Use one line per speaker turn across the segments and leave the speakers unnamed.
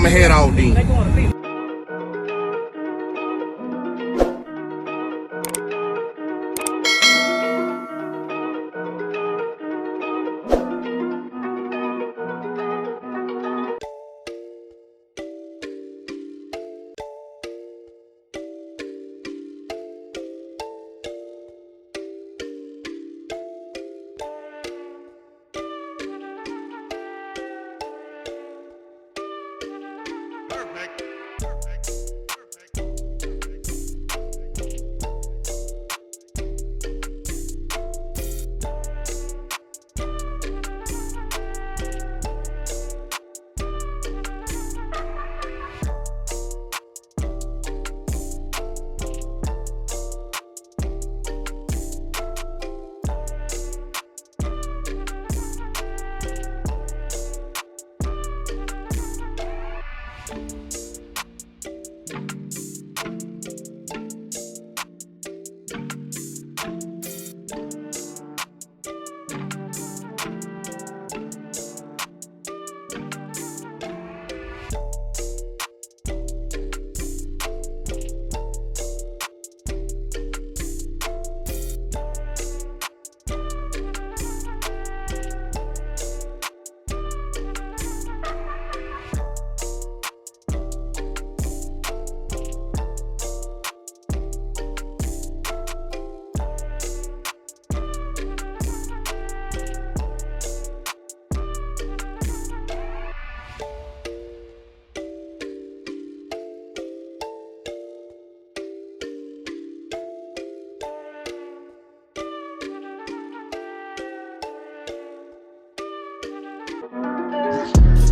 I'ma head out then.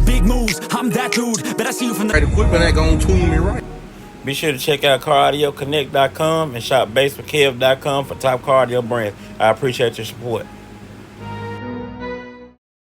Big moves, I'm that dude. Bet I see you from the
Equipment ain't gonna tune me right.
Be sure to check out CarAudioConnect.com and shop BASSWITHKEV.com for top car audio brands. I appreciate your support.